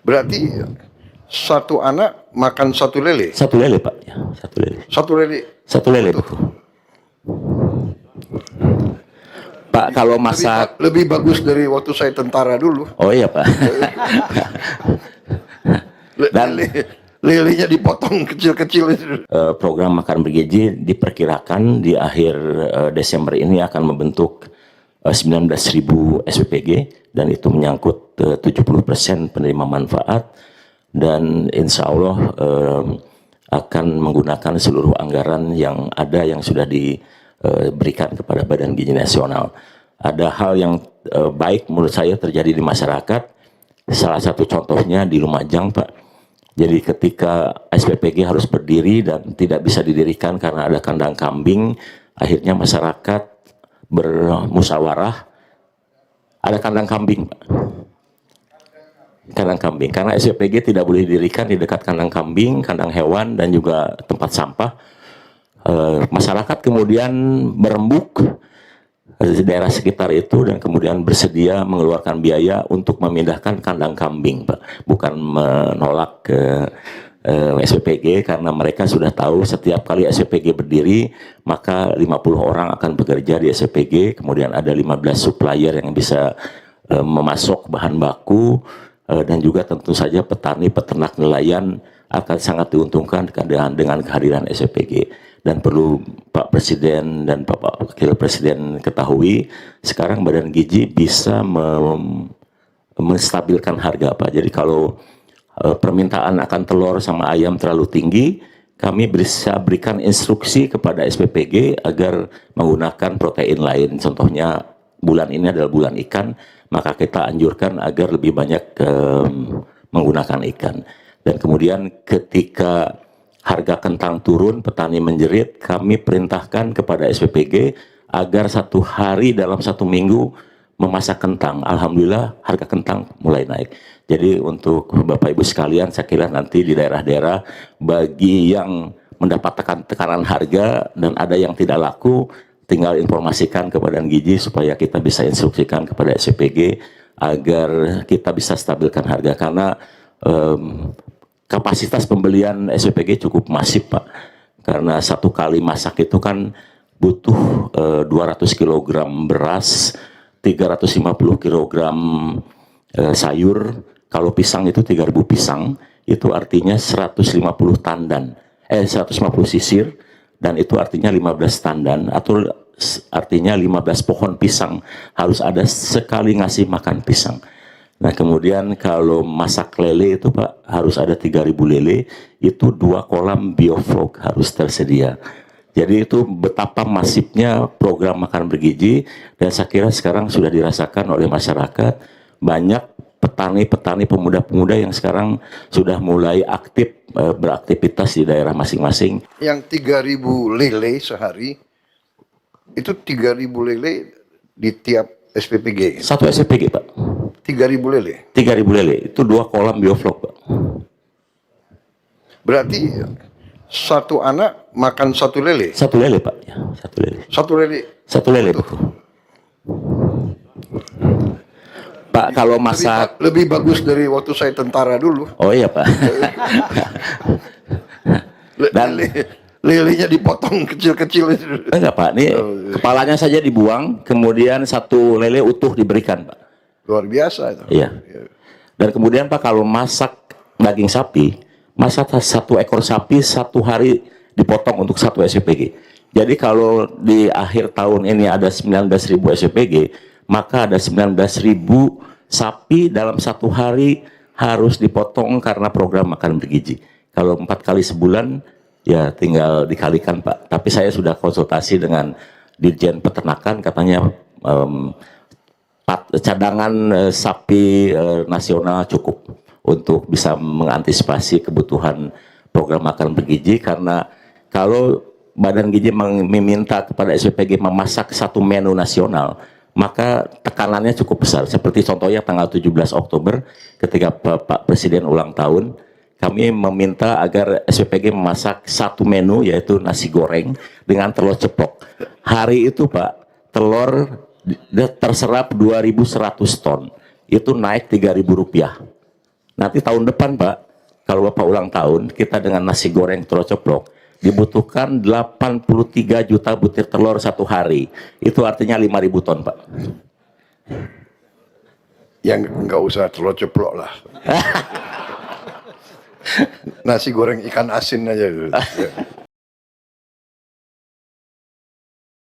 Berarti satu anak makan satu lele? Satu lele Pak, ya, satu lele. Satu lele? Satu lele, betul. Pak, kalau masak... Lebih bagus dari waktu saya tentara dulu. Oh iya Pak. Dan lelenya dipotong kecil-kecil. Program makan bergizi diperkirakan di akhir Desember ini akan membentuk 19.000 SPPG, dan itu menyangkut 70% penerima manfaat, dan insya Allah akan menggunakan seluruh anggaran yang ada yang sudah diberikan kepada Badan Gizi Nasional. Ada hal yang baik menurut saya terjadi di masyarakat. Salah satu contohnya di Lumajang Pak. Jadi ketika SPPG harus berdiri dan tidak bisa didirikan karena ada kandang kambing, akhirnya masyarakat bermusyawarah ada kandang kambing Pak. Kandang kambing, karena SPPG tidak boleh didirikan di dekat kandang kambing, kandang hewan, dan juga tempat sampah. Masyarakat kemudian berembuk di daerah sekitar itu dan kemudian bersedia mengeluarkan biaya untuk memindahkan kandang kambing Pak. Bukan menolak ke SPPG, karena mereka sudah tahu setiap kali SPPG berdiri maka 50 orang akan bekerja di SPPG, kemudian ada 15 supplier yang bisa memasok bahan baku, dan juga tentu saja petani, peternak, nelayan akan sangat diuntungkan dengan kehadiran SPPG. Dan perlu Pak Presiden dan Bapak Wakil Presiden ketahui, sekarang Badan Gizi bisa menstabilkan harga Pak. Jadi kalau permintaan akan telur sama ayam terlalu tinggi, kami bisa berikan instruksi kepada SPPG agar menggunakan protein lain. Contohnya bulan ini adalah bulan ikan, maka kita anjurkan agar lebih banyak menggunakan ikan. Dan kemudian ketika harga kentang turun, petani menjerit, kami perintahkan kepada SPPG agar satu hari dalam satu minggu memasak kentang. Alhamdulillah harga kentang mulai naik. Jadi untuk Bapak Ibu sekalian, saya kira nanti di daerah-daerah bagi yang mendapat tekanan harga dan ada yang tidak laku, tinggal informasikan kepada Badan Gizi supaya kita bisa instruksikan kepada SPPG agar kita bisa stabilkan harga, karena kapasitas pembelian SPPG cukup masif Pak, karena satu kali masak itu kan butuh 200 kg beras, 350 kg sayur. Kalau pisang itu 3.000 pisang, itu artinya 150 tandan, 150 sisir, dan itu artinya 15 tandan, atau artinya 15 pohon pisang harus ada sekali ngasih makan pisang. Nah kemudian kalau masak lele itu Pak harus ada 3.000 lele, itu 2 kolam bioflok harus tersedia. Jadi itu betapa masifnya program makan bergizi, dan saya kira sekarang sudah dirasakan oleh masyarakat. Banyak petani-petani, pemuda-pemuda yang sekarang sudah mulai aktif beraktivitas di daerah masing-masing. Yang 3.000 lele sehari, itu 3.000 lele di tiap SPPG? Satu SPPG Pak. 3.000 lele? 3.000 lele, itu 2 kolam bioflok Pak. Berarti satu anak makan satu lele? Satu lele Pak, ya, satu lele. Satu lele? Satu lele, betul. Pak, kalau masak... Lebih bagus dari waktu saya tentara dulu. Oh iya Pak. Dan lelenya dipotong kecil-kecil. enggak Pak, ini kepalanya saja dibuang, kemudian satu lele utuh diberikan Pak. Luar biasa itu. Iya. Dan kemudian Pak, kalau masak daging sapi, masak satu ekor sapi satu hari dipotong untuk satu SPPG. Jadi kalau di akhir tahun ini ada 19.000 SPPG, maka ada 19.000 sapi dalam satu hari harus dipotong karena program makan bergizi. Kalau 4 kali sebulan, ya tinggal dikalikan Pak. Tapi saya sudah konsultasi dengan Dirjen Peternakan, katanya cadangan sapi nasional cukup untuk bisa mengantisipasi kebutuhan program makan bergizi. Karena kalau Badan Gizi meminta kepada SPPG memasak satu menu nasional, maka tekanannya cukup besar. Seperti contohnya tanggal 17 Oktober ketika Pak Presiden ulang tahun, kami meminta agar SPPG memasak satu menu, yaitu nasi goreng dengan telur ceplok. Hari itu Pak, telur terserap 2.100 ton, itu naik Rp3.000. Nanti tahun depan Pak, kalau Bapak ulang tahun, kita dengan nasi goreng telur ceplok, dibutuhkan 83 juta butir telur satu hari. Itu artinya 5.000 ton Pak. Yang nggak usah telur ceplok lah. Nasi goreng ikan asin aja dulu.